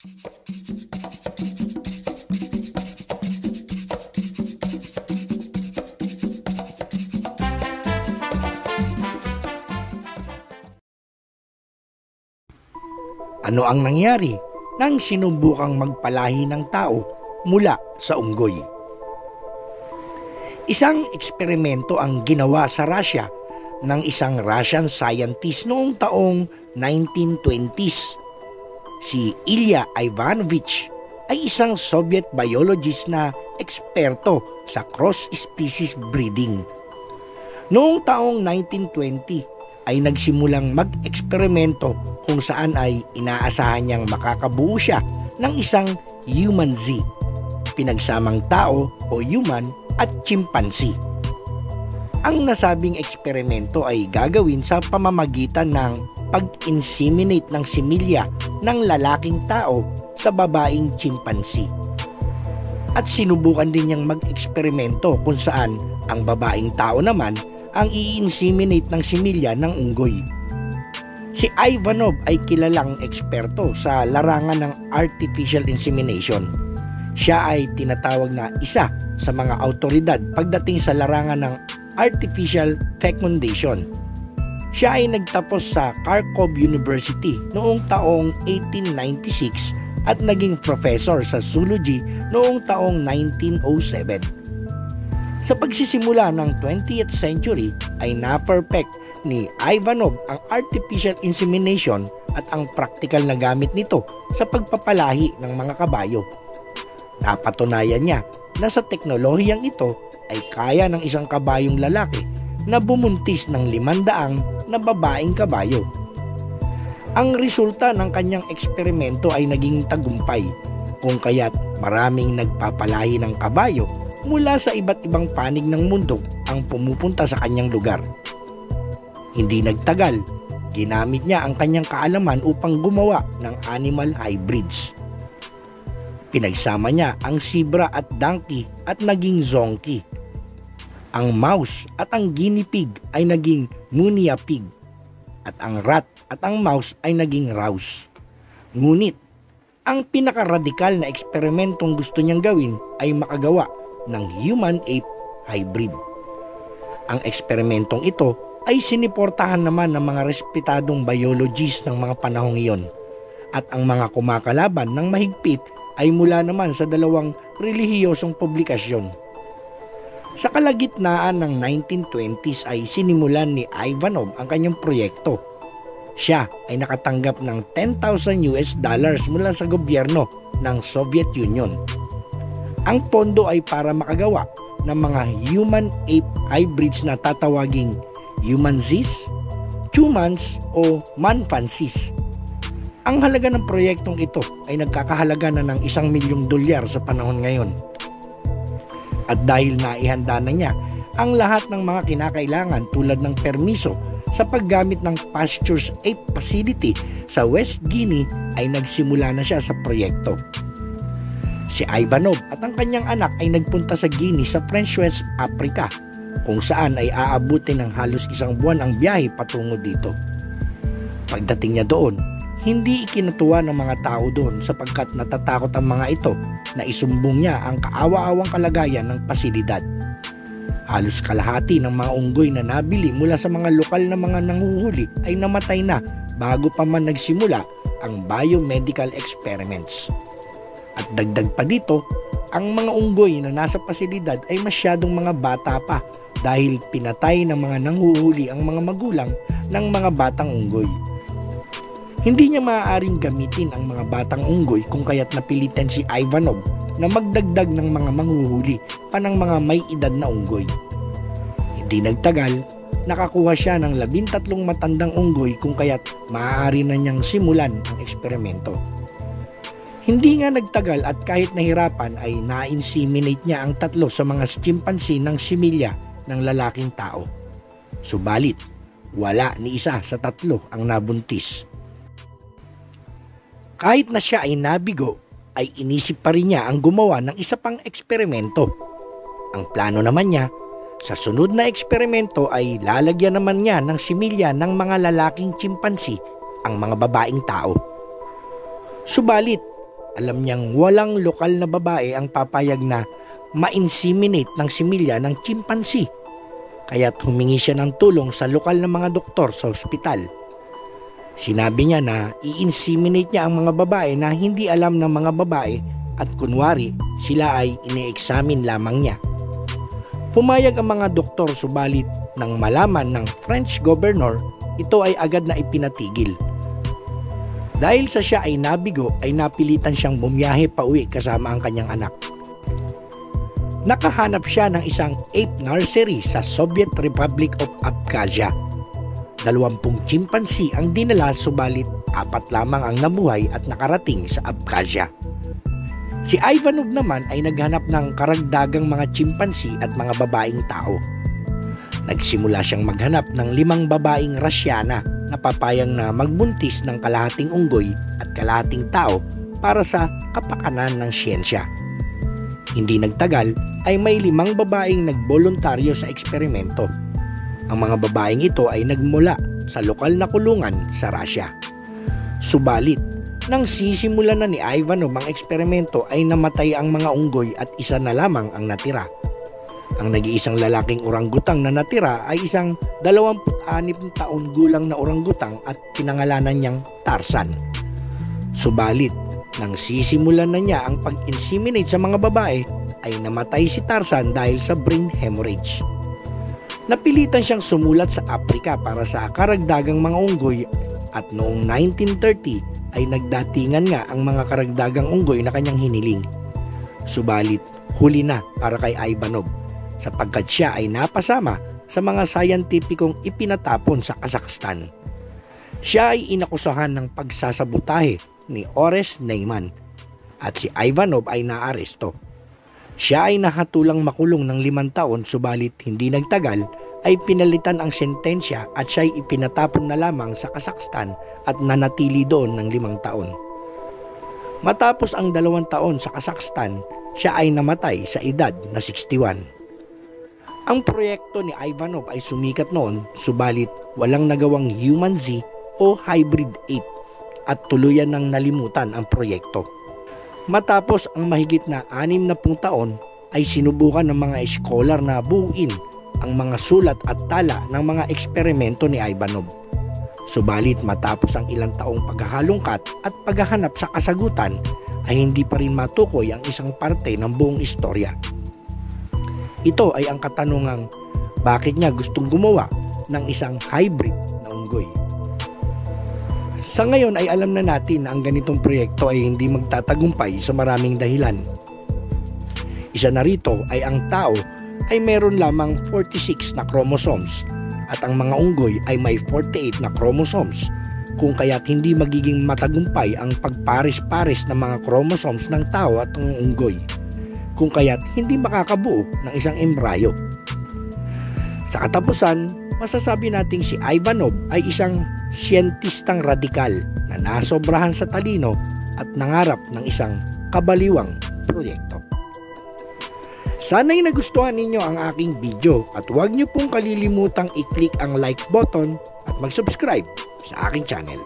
Ano ang nangyari nang sinubukang magpalahi ng tao mula sa unggoy? Isang eksperimento ang ginawa sa Russia ng isang Russian scientist noong taong 1920s. Si Ilya Ivanovich ay isang Soviet biologist na eksperto sa cross-species breeding. Noong taong 1920 ay nagsimulang mag-eksperimento kung saan ay inaasahan niyang makakabuo siya ng isang human Z, pinagsamang tao o human at chimpanzee. Ang nasabing eksperimento ay gagawin sa pamamagitan ng pag-inseminate ng similya ng lalaking tao sa babaeng chimpanzee. At sinubukan din niyang mag-eksperimento kung saan ang babaeng tao naman ang i-inseminate ng similya ng unggoy. Si Ivanov ay kilalang eksperto sa larangan ng artificial insemination. Siya ay tinatawag na isa sa mga autoridad pagdating sa larangan ng artificial fecundation. Siya ay nagtapos sa Kharkov University noong taong 1896 at naging professor sa zoology noong taong 1907. Sa pagsisimula ng 20th century ay na-perfect ni Ivanov ang artificial insemination at ang praktikal na gamit nito sa pagpapalahi ng mga kabayo. Napatunayan niya na sa teknolohiyang ito ay kaya ng isang kabayong lalaki na bumuntis ng 500 na babaeng kabayo. Ang resulta ng kanyang eksperimento ay naging tagumpay, kung kaya't maraming nagpapalahi ng kabayo mula sa iba't ibang panig ng mundo ang pumupunta sa kanyang lugar. Hindi nagtagal, ginamit niya ang kanyang kaalaman upang gumawa ng animal hybrids. Pinagsama niya ang zebra at donkey at naging zonkey. Ang mouse at ang guinea pig ay naging munia pig. At ang rat at ang mouse ay naging rouse. Ngunit, ang pinakaradikal na eksperimentong gusto niyang gawin ay makagawa ng human-ape hybrid. Ang eksperimentong ito ay siniportahan naman ng mga respetadong biologists ng mga panahong iyon, at ang mga kumakalaban ng mahigpit ay mula naman sa dalawang relihiyosong publikasyon. Sa kalagitnaan ng 1920s ay sinimulan ni Ivanov ang kanyang proyekto. Siya ay nakatanggap ng $10,000 mula sa gobyerno ng Soviet Union. Ang pondo ay para makagawa ng mga human-ape hybrids na tatawaging humanzis, chumans o manfansis. Ang halaga ng proyektong ito ay nagkakahalaga na ng $1 milyong sa panahon ngayon. At dahil naihanda na niya ang lahat ng mga kinakailangan tulad ng permiso sa paggamit ng Pastures Ape Facility sa West Guinea, ay nagsimula na siya sa proyekto. Si Ivanov at ang kanyang anak ay nagpunta sa Guinea sa French West Africa, kung saan ay aabutin ng halos 1 buwan ang biyahe patungo dito. Pagdating niya doon, hindi ikinutuwa ng mga tao doon sapagkat natatakot ang mga ito na isumbong niya ang kaawa-awang kalagayan ng pasilidad. Halos kalahati ng mga unggoy na nabili mula sa mga lokal na mga nanghuhuli ay namatay na bago pa man nagsimula ang biomedical experiments. At dagdag pa dito, ang mga unggoy na nasa pasilidad ay masyadong mga bata pa dahil pinatay ng mga nanghuhuli ang mga magulang ng mga batang unggoy. Hindi niya maaaring gamitin ang mga batang unggoy kung kaya't napilitan si Ivanov na magdagdag ng mga manghuhuli pa ng mga may edad na unggoy. Hindi nagtagal, nakakuha siya ng 13 matandang unggoy kung kaya't maaari na niyang simulan ang eksperimento. Hindi nga nagtagal at kahit nahirapan ay na-inseminate niya ang 3 sa mga chimpanzee ng similya ng lalaking tao. Subalit, wala ni isa sa 3 ang nabuntis. Kahit na siya ay nabigo, ay inisip pa rin niya ang gumawa ng isa pang eksperimento. Ang plano naman niya, sa sunod na eksperimento ay lalagyan naman niya ng similya ng mga lalaking chimpanzee ang mga babaeng tao. Subalit, alam niyang walang lokal na babae ang papayag na ma-inseminate ng similya ng chimpanzee. Kaya't humingi siya ng tulong sa lokal na mga doktor sa ospital. Sinabi niya na i-inseminate niya ang mga babae na hindi alam ng mga babae at kunwari sila ay ine-examine lamang niya. Pumayag ang mga doktor, subalit nang malaman ng French governor, ito ay agad na ipinatigil. Dahil sa siya ay nabigo, ay napilitan siyang bumiyahe pauwi kasama ang kanyang anak. Nakahanap siya ng isang ape nursery sa Soviet Republic of Abkhazia. 20 chimpanzee ang dinala, subalit 4 lamang ang nabuhay at nakarating sa Abkhazia. Si Ivanov naman ay naghanap ng karagdagang mga chimpanzee at mga babaeng tao. Nagsimula siyang maghanap ng 5 babaeng Rusyana na papayang na magbuntis ng kalahating unggoy at kalahating tao para sa kapakanan ng siyensya. Hindi nagtagal ay may 5 babaeng nagboluntaryo sa eksperimento. Ang mga babaeng ito ay nagmula sa lokal na kulungan sa Russia. Subalit, nang sisimulan na ni Ivanov ang eksperimento ay namatay ang mga unggoy at isa na lamang ang natira. Ang nag-iisang lalaking orangutang na natira ay isang 26 taon gulang na orangutang at pinangalanan niyang Tarzan. Subalit, nang sisimulan na niya ang pag-inseminate sa mga babae, ay namatay si Tarzan dahil sa brain hemorrhage. Napilitan siyang sumulat sa Afrika para sa karagdagang mga unggoy at noong 1930 ay nagdatingan nga ang mga karagdagang unggoy na kanyang hiniling. Subalit, huli na para kay Ivanov sapagkat siya ay napasama sa mga sayantipikong ipinatapon sa Kazakhstan. Siya ay inakusahan ng pagsasabotahe ni Orest Neyman at si Ivanov ay naaresto. Siya ay nakatulang makulong ng 5 taon, subalit hindi nagtagal ay pinalitan ang sentensya at siya ay ipinatapon na lamang sa Kazakhstan at nanatili doon ng 5 taon. Matapos ang 2 taon sa Kazakhstan, siya ay namatay sa edad na 61. Ang proyekto ni Ivanov ay sumikat noon, subalit walang nagawang human Z o hybrid ape at tuluyan nang nalimutan ang proyekto. Matapos ang mahigit na 60 taon ay sinubukan ng mga scholar na buuin ang mga sulat at tala ng mga eksperimento ni Ivanov. Subalit matapos ang ilang taong paghahalongkat at paghahanap sa kasagutan ay hindi pa rin matukoy ang isang parte ng buong istorya. Ito ay ang katanungang bakit niya gustong gumawa ng isang hybrid na unggoy. Sa ngayon ay alam na natin na ang ganitong proyekto ay hindi magtatagumpay sa maraming dahilan. Isa na rito ay ang tao ay meron lamang 46 na chromosomes at ang mga unggoy ay may 48 na chromosomes, kung kaya't hindi magiging matagumpay ang pagpares-pares ng mga chromosomes ng tao at ng unggoy, kung kaya't hindi makakabuo ng isang embryo. Sa katapusan, masasabi nating si Ivanov ay isang siyentistang radikal na nasobrahan sa talino at nangarap ng isang kabaliwang proyekto. Sana'y nagustuhan ninyo ang aking video at huwag niyo pong kalilimutang i-click ang like button at mag-subscribe sa aking channel.